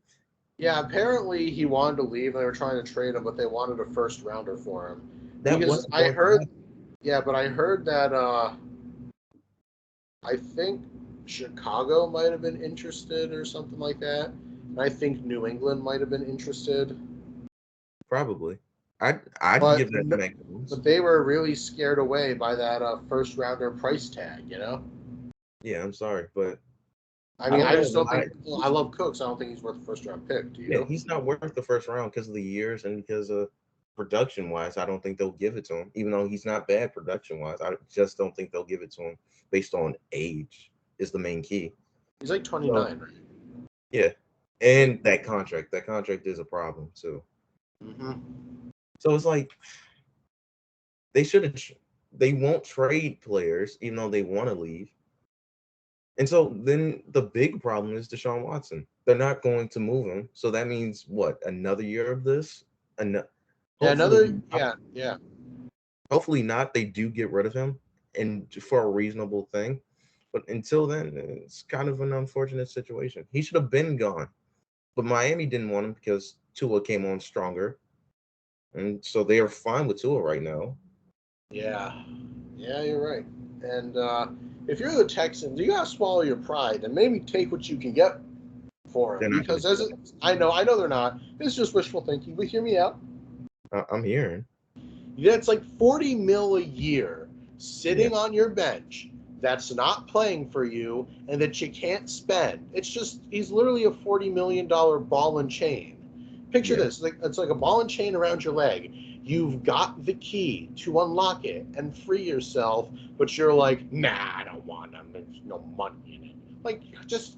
Yeah, apparently he wanted to leave and they were trying to trade him, but they wanted a first rounder for him. That Because wasn't I going to heard, happen. yeah, but I heard that I think Chicago might have been interested or something like that. And I think New England might have been interested. Probably. I'd But give that to Mac Jones. but they were really scared away by that first rounder price tag, you know? Yeah, I'm sorry, but I mean, don't I know just don't why. think I love Cooks. I don't think he's worth a first round pick. Do Yeah, you? he's not worth the first round because of the years and because of production wise. I don't think they'll give it to him, even though he's not bad production wise. I just don't think they'll give it to him based on age is the main key. He's like So 29, right? yeah, and that contract is a problem too. Mm-hmm. So it's like they shouldn't. They won't trade players even though they want to leave. And so then the big problem is Deshaun Watson. They're not going to move him. So that means what? Another year of this? Yeah, Hopefully, yeah. hopefully not. They do get rid of him and for a reasonable thing. But until then, it's kind of an unfortunate situation. He should have been gone. But Miami didn't want him because Tua came on stronger. And so they are fine with Tua right now. Yeah, you're right. And if you're the Texans, you gotta swallow your pride and maybe take what you can get for They're him. not going Because to do I know they're not. It's just wishful thinking. But hear me out. that. I'm hearing. That's like 40 mil a year Yeah. sitting on your bench that's not playing for you and that you can't spend. It's just he's literally a $40 million ball and chain. Picture Yeah. this: it's like a ball and chain around your leg. You've got the key to unlock it and free yourself, but you're like, nah, I don't want them. There's no money in it. Like, just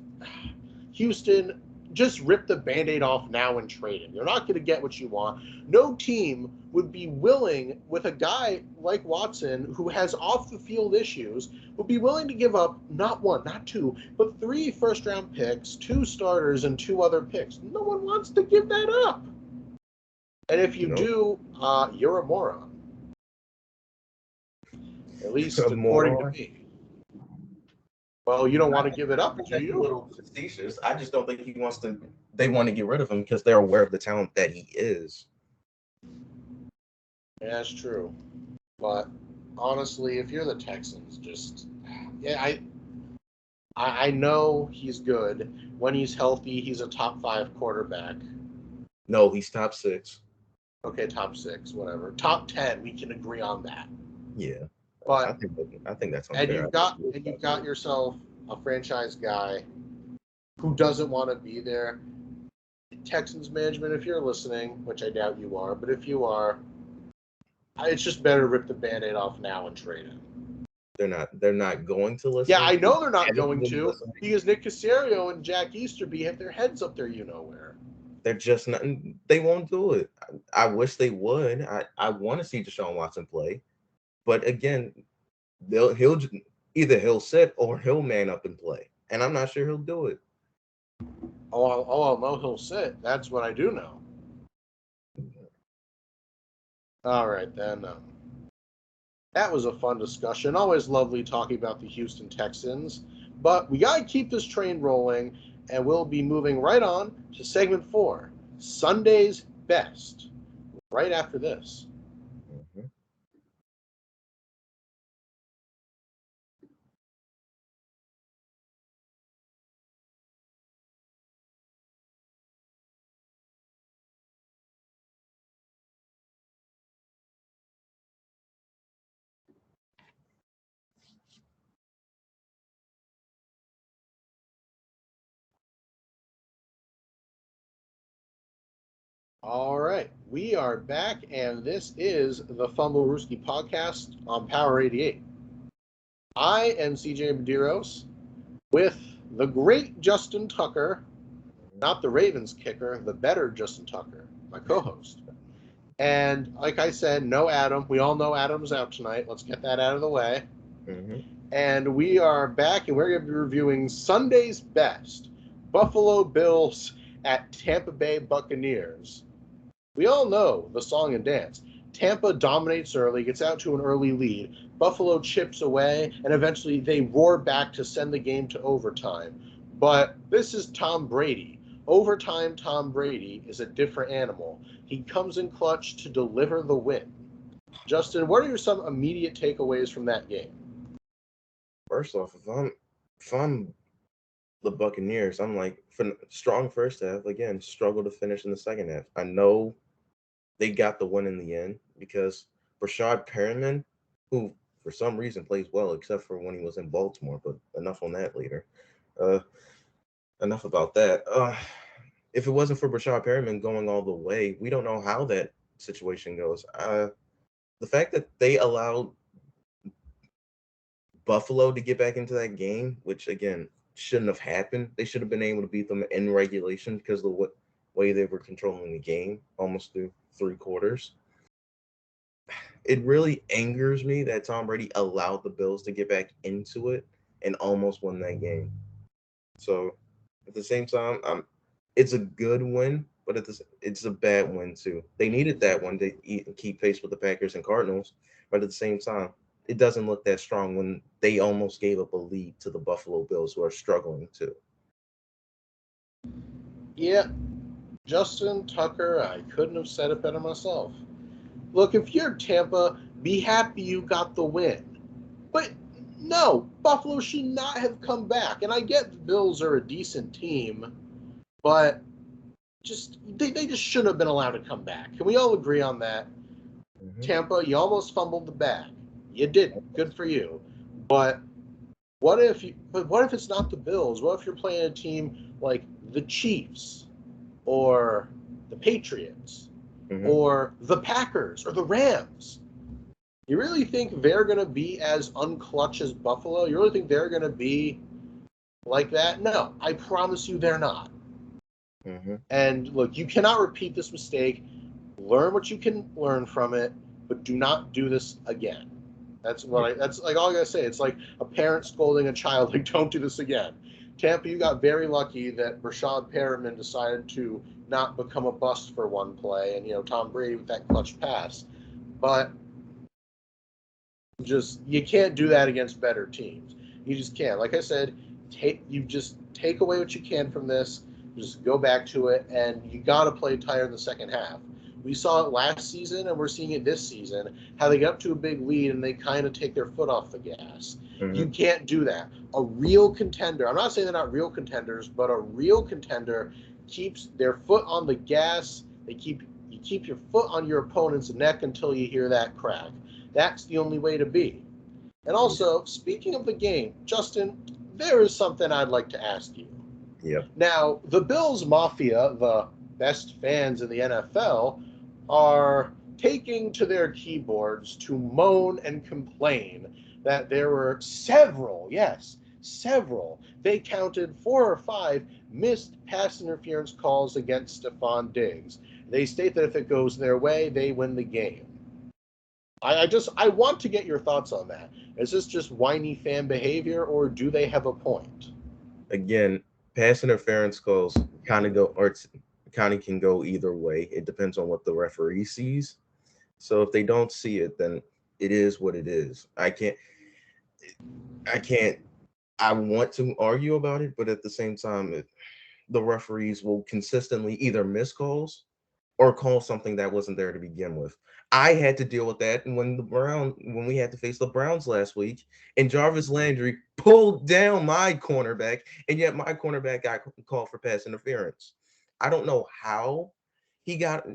Houston, just rip the Band-Aid off now and trade him. You're not going to get what you want. No team would be willing, with a guy like Watson who has off-the-field issues, would be willing to give up not one, not two, but 3 first-round picks, 2 starters, and 2 other picks. No one wants to give that up. And if you No. do, you're a moron. At least A according to moron. me. Well, you don't want to give it up, do That's a you? little facetious. I just don't think he wants to. They want to get rid of him because they're aware of the talent that he is. Yeah, that's true. But honestly, if you're the Texans, I know he's good. When he's healthy, he's a top 5 quarterback. No, he's top 6. Okay, top 6, whatever. Top 10, we can agree on that. Yeah, But I think that's and unfair. you've got yourself a franchise guy who doesn't want to be there. Texans management, if you're listening, which I doubt you are, but if you are, it's just better to rip the Band-Aid off now and trade him. They're not going to listen. Yeah, I know they're not Haven't going been to listening. because Nick Caserio and Jack Easterby have their heads up there, you know where. They're just not. They won't do it. I wish they would. I want to see Deshaun Watson play, but again, he'll sit or he'll man up and play, and I'm not sure he'll do it. I'll know he'll sit. That's what I do know. All right, then. That was a fun discussion. Always lovely talking about the Houston Texans. But we got to keep this train rolling, and we'll be moving right on to segment 4, Sunday's Best, right after this. Mhm. All right, we are back, and this is the Fumblerooski podcast on Power 88. I am CJ Medeiros with the great Justin Tucker, not the Ravens kicker, the better Justin Tucker, my co-host. And like I said, no Adam. We all know Adam's out tonight. Let's get that out of the way. Mhm. And we are back, and we're going to be reviewing Sunday's best Buffalo Bills at Tampa Bay Buccaneers. We all know the song and dance. Tampa dominates early, gets out to an early lead. Buffalo chips away, and eventually they roar back to send the game to overtime. But this is Tom Brady. Overtime Tom Brady is a different animal. He comes in clutch to deliver the win. Justin, what are some immediate takeaways from that game? First off, if I'm the Buccaneers, I'm like strong first half again, struggle to finish in the second half. I know they got the win in the end because Rashad Perriman, who for some reason plays well, except for when he was in Baltimore, but enough on that later. Uh, enough about that. If it wasn't for Rashad Perriman going all the way, we don't know how that situation goes. The fact that they allowed Buffalo to get back into that game, which again shouldn't have happened. They should have been able to beat them in regulation because of the way they were controlling the game almost through 3 quarters. It really angers me that Tom Brady allowed the Bills to get back into it and almost win that game. So at the same time, it's a good win, but it's a bad win too. They needed that one to keep pace with the Packers and Cardinals, but at the same time, it doesn't look that strong when they almost gave up a lead to the Buffalo Bills, who are struggling too. Yeah, Justin Tucker, I couldn't have said it better myself. Look, if you're Tampa, be happy you got the win. But no, Buffalo should not have come back. And I get the Bills are a decent team, but they just shouldn't have been allowed to come back. Can we all agree on that? Mm-hmm. Tampa, you almost fumbled the bag. You didn't. Good for you. But what if it's not the Bills? What if you're playing a team like the Chiefs or the Patriots Mm-hmm. or the Packers or the Rams? You really think they're going to be as unclutch as Buffalo? You really think they're going to be like that? No, I promise you they're not. Mm-hmm. And look, you cannot repeat this mistake. Learn what you can learn from it, but do not do this again. That's like all I gotta say. It's like a parent scolding a child, like, don't do this again. Tampa, you got very lucky that Rashad Perriman decided to not become a bust for one play, and Tom Brady with that clutch pass. But you can't do that against better teams. You just can't. Like I said, take away what you can from this. Just go back to it, and you got to play tighter in the second half. We saw it last season, and we're seeing it this season. How they get up to a big lead and they kind of take their foot off the gas. Mm-hmm. You can't do that. A real contender. I'm not saying they're not real contenders, but a real contender keeps their foot on the gas. You keep your foot on your opponent's neck until you hear that crack. That's the only way to be. And also, speaking of the game, Justin, there is something I'd like to ask you. Yep. Now, the Bills Mafia, the best fans in the NFL, are taking to their keyboards to moan and complain that there were several, yes, several, they counted 4 or 5 missed pass interference calls against Stephon Diggs. They state that if it goes their way, they win the game. I want to get your thoughts on that. Is this just whiny fan behavior, or do they have a point? Again, pass interference calls kind of go, or kind of can go either way. It depends on what the referee sees. So if they don't see it, then it is what it is. I can't. I want to argue about it, but at the same time, the referees will consistently either miss calls or call something that wasn't there to begin with. I had to deal with that when we had to face the Browns last week, and Jarvis Landry pulled down my cornerback, and yet my cornerback got called for pass interference. I don't know he got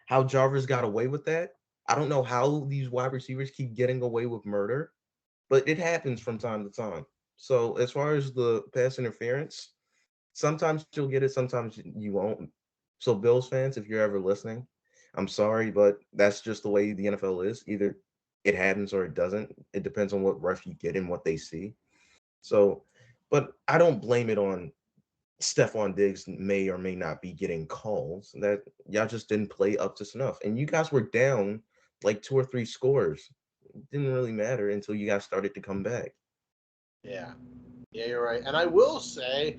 how Jarvis got away with that. I don't know how these wide receivers keep getting away with murder, but it happens from time to time. So as far as the pass interference, sometimes you'll get it, sometimes you won't. So Bills fans, if you're ever listening, I'm sorry, but that's just the way the NFL is. Either it happens or it doesn't. It depends on what ref you get and what they see. So, but I don't blame it on Stephon Diggs may or may not be getting calls. That y'all just didn't play up to snuff. And you guys were down like 2 or 3 scores. It didn't really matter until you guys started to come back. Yeah. Yeah, you're right. And I will say,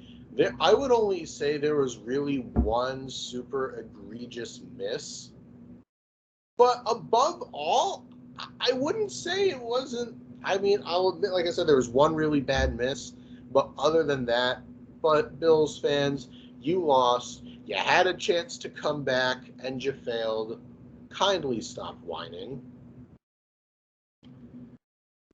I would only say there was really one super egregious miss. But above all, I wouldn't say it wasn't. I mean, I'll admit, like I said, there was one really bad miss. But other than that, but Bills fans, you lost. You had a chance to come back and you failed. Kindly stop whining.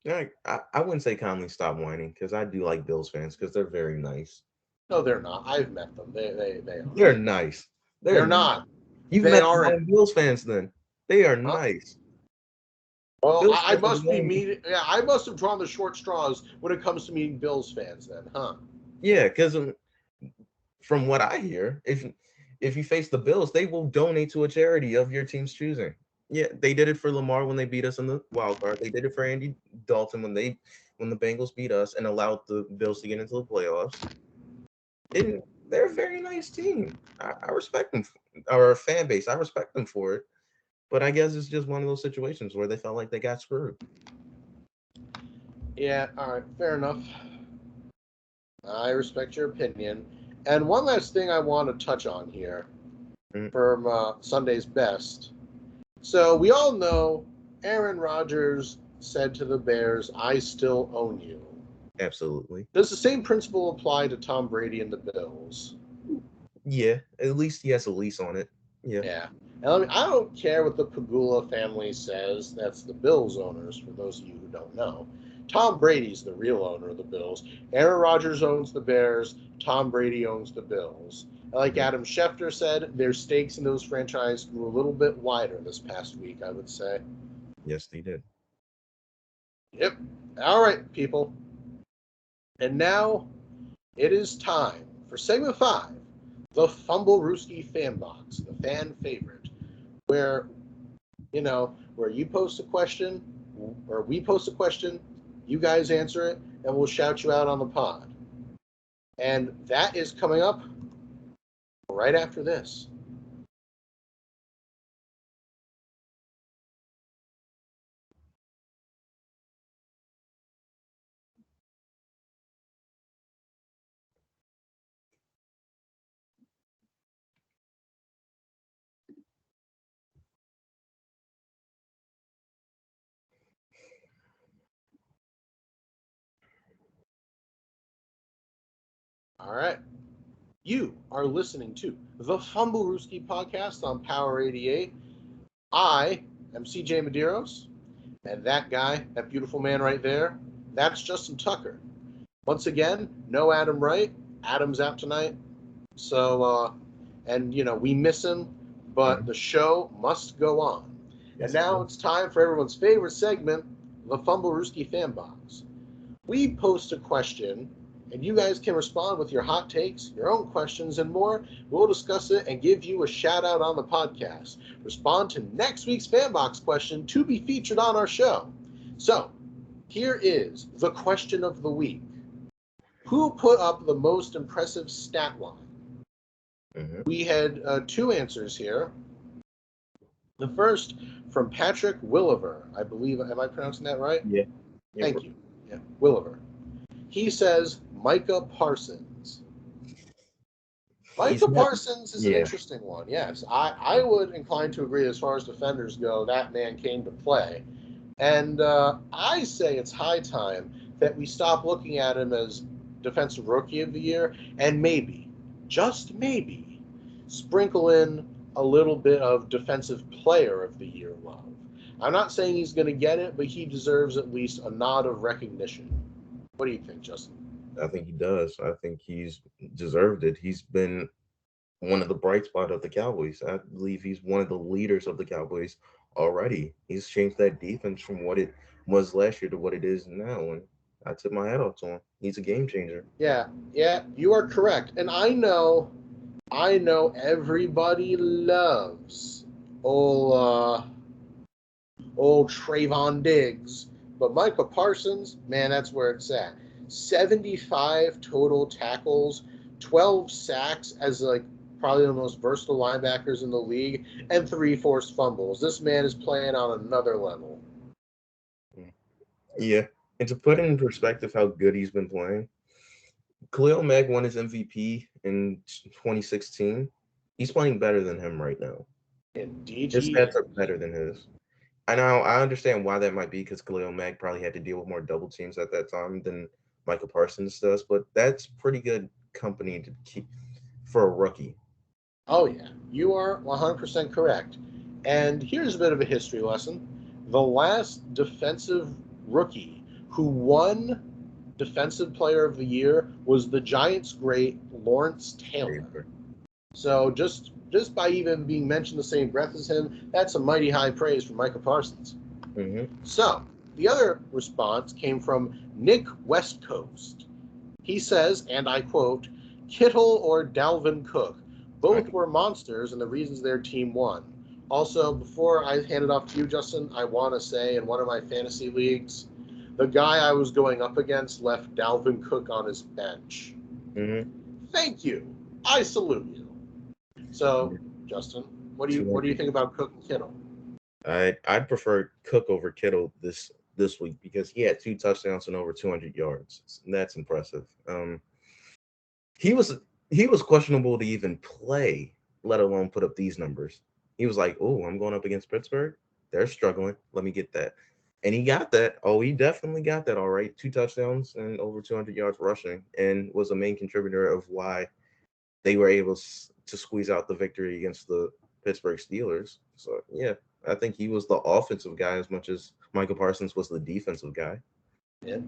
Yeah, I wouldn't say kindly stop whining because I do like Bills fans because they're very nice. No, they're not. I've met them. They are. They're nice. They're They're not. You've They met the aren't. wrong Bills fans then. They are Huh? nice. Well, Bills I fans are the must be only meeting. Yeah, I must have drawn the short straws when it comes to meeting Bills fans. Then, huh? yeah, because from what I hear, if you face the Bills, they will donate to a charity of your team's choosing. Yeah, they did it for Lamar when they beat us in the wild card. They did it for Andy Dalton when the Bengals beat us and allowed the Bills to get into the playoffs. And they're a very nice team. I respect them, or a fan base. I respect them for it. But I guess it's just one of those situations where they felt like they got screwed. Yeah. All right. Fair enough. I respect your opinion. And one last thing I want to touch on here Mm, from Sunday's best. So we all know Aaron Rodgers said to the Bears, "I still own you." absolutely. Does the same principle apply to Tom Brady and the Bills? Yeah, at least he has a lease on it. Yeah. Yeah. And I don't care what the Pagula family says. That's the Bills owners, for those of you who don't know. Tom Brady's the real owner of the Bills. Aaron Rodgers owns the Bears. Tom Brady owns the Bills. And like Mhm. Adam Schefter said, their stakes in those franchises grew a little bit wider this past week, I would say. Yes, they did. Yep. All right, people. And now it is time for segment 5, the Fumblerooski fan box, the fan favorite, where where you post a question or we post a question, you guys answer it, and we'll shout you out on the pod. And that is coming up right after this. All right. You are listening to the Fumblerooski podcast on Power 88. I am CJ Medeiros, and that guy, that beautiful man right there, that's Justin Tucker. Once again, no Adam Wright. Adam's out tonight. So, and we miss him, but Mhm. the show must go on. And Yes, it now did. it's time for everyone's favorite segment, the Fumblerooski Fan Box. We post a question, and you guys can respond with your hot takes, your own questions, and more. We'll discuss it and give you a shout out on the podcast. Respond to next week's Fan Box question to be featured on our show. So, here is the question of the week. Who put up the most impressive stat line? Mhm. We had two answers here. The first from Patrick Williver, I believe. Am I pronouncing that right? Yeah. You're Thank you. Yeah, Williver. He says Micah Parsons. He's Micah never. Parsons is an Yeah. interesting one. Yes, I would incline to agree as far as defenders go. That man came to play. And I say it's high time that we stop looking at him as Defensive Rookie of the Year and maybe, just maybe, sprinkle in a little bit of Defensive Player of the Year love. I'm not saying he's going to get it, but he deserves at least a nod of recognition. What do you think, Justin? I think he does. I think he's deserved it. He's been one of the bright spot of the Cowboys. I believe he's one of the leaders of the Cowboys already. He's changed that defense from what it was last year to what it is now, and I tip my hat off to him. He's a game changer. Yeah, yeah, you are correct. And I know everybody loves old old Trayvon Diggs. But Micah Parsons, man, that's where it's at. 75 total tackles, 12 sacks as like probably the most versatile linebackers in the league, and 3 forced fumbles. This man is playing on another level. Yeah. And to put in perspective how good he's been playing, Khalil Mack won his MVP in 2016. He's playing better than him right now. Indeed, His he stats is. are better than his. I understand why that might be because Khalil Mack probably had to deal with more double teams at that time than Michael Parsons does, but that's pretty good company to keep for a rookie. Oh, yeah. You are 100% correct. And here's a bit of a history lesson. The last defensive rookie who won Defensive Player of the Year was the Giants' great Lawrence Taylor. So just by even being mentioned the same breath as him, that's a mighty high praise for Michael Parsons. Mm-hmm. So the other response came from Nick Westcoast. He says, and I quote, Kittle or Dalvin Cook. Both were monsters and the reasons their team won. Also, before I hand it off to you, Justin, I want to say in one of my fantasy leagues, the guy I was going up against left Dalvin Cook on his bench. Mm-hmm. Thank you. I salute you. So, Justin, what do you think about Cook and Kittle? I'd prefer Cook over Kittle this week because he had 2 touchdowns and over 200 yards. That's impressive. He was questionable to even play, let alone put up these numbers. He was like, "Oh, I'm going up against Pittsburgh. They're struggling. Let me get that." And he got that. Oh, he definitely got that. All right, 2 touchdowns and over 200 yards rushing, and was a main contributor of why they were able to squeeze out the victory against the Pittsburgh Steelers. So yeah, I think he was the offensive guy as much as Michael Parsons was the defensive guy. Yeah.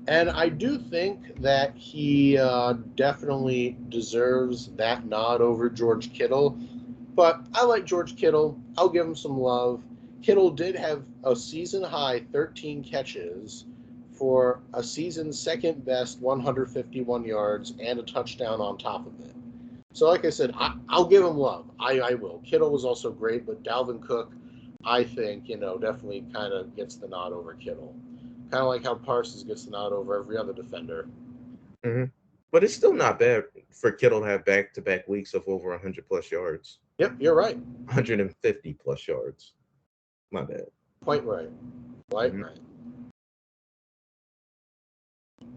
And I do think that he definitely deserves that nod over George Kittle. But I like George Kittle. I'll give him some love. Kittle did have a season high 13 catches for a season second best 151 yards and a touchdown on top of it. So, like I said, I'll give him love. I will. Kittle was also great, but Dalvin Cook, I think, definitely kind of gets the nod over Kittle. Kind of like how Parsons gets the nod over every other defender. Mm-hmm. But it's still not bad for Kittle to have back-to-back weeks of over 100 plus yards. Yep, you're right. 150 plus yards. My bad. Quite right. Quite Mm-hmm.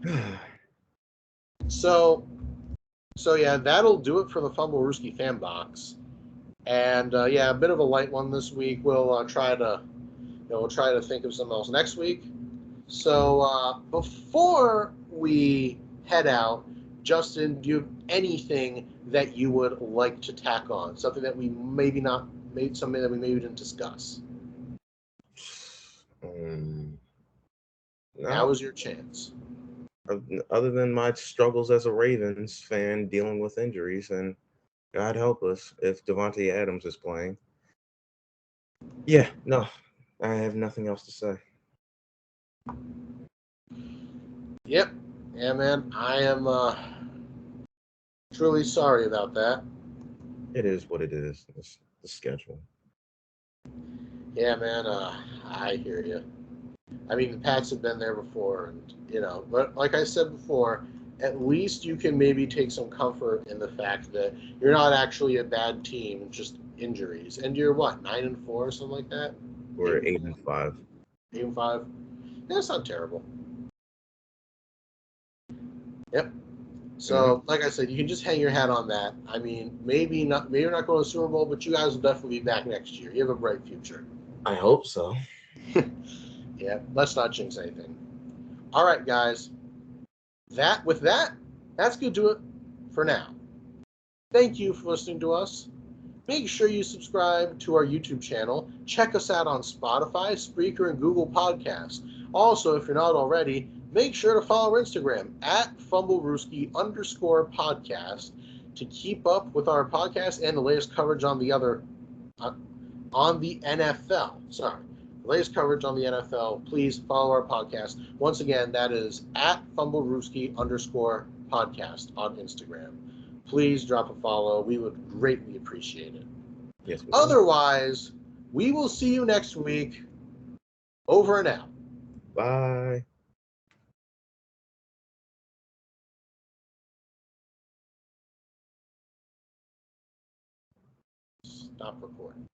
right. So yeah, that'll do it for the Fumblerooski fan box. And yeah, a bit of a light one this week. We'll try to think of something else next week. So before we head out, Justin, do you have anything that you would like to tack on? Something that we something that we maybe didn't discuss. Now No, is your chance. other than my struggles as a Ravens fan dealing with injuries, and God help us if Devontae Adams is playing. Yeah, no, I have nothing else to say. Yep. Yeah, man. I am truly sorry about that. It is what it is. It's the schedule. Yeah, man. I hear you. I mean, the Pats have been there before, and but like I said before, at least you can maybe take some comfort in the fact that you're not actually a bad team, just injuries. And you're what, 9-4 or something like that? We're 8-5. 8-5. Yeah, that's not terrible. Yep. So, like I said, you can just hang your hat on that. I mean, maybe not. Maybe you're not going to the Super Bowl, but you guys will definitely be back next year. You have a bright future. I hope so. Yeah. Let's not jinx anything. All right, guys. That's going to do it for now. Thank you for listening to us. Make sure you subscribe to our YouTube channel. Check us out on Spotify, Spreaker, and Google Podcasts. Also, if you're not already, make sure to follow our Instagram at Fumblerooski_podcast to keep up with our podcast and the latest coverage on the NFL. Sorry. The latest coverage on the NFL. Please follow our podcast. Once again, that is at Fumblerooski_podcast on Instagram. Please drop a follow. We would greatly appreciate it. Yes. Otherwise, we will see you next week. Over and out. Bye. Stop recording.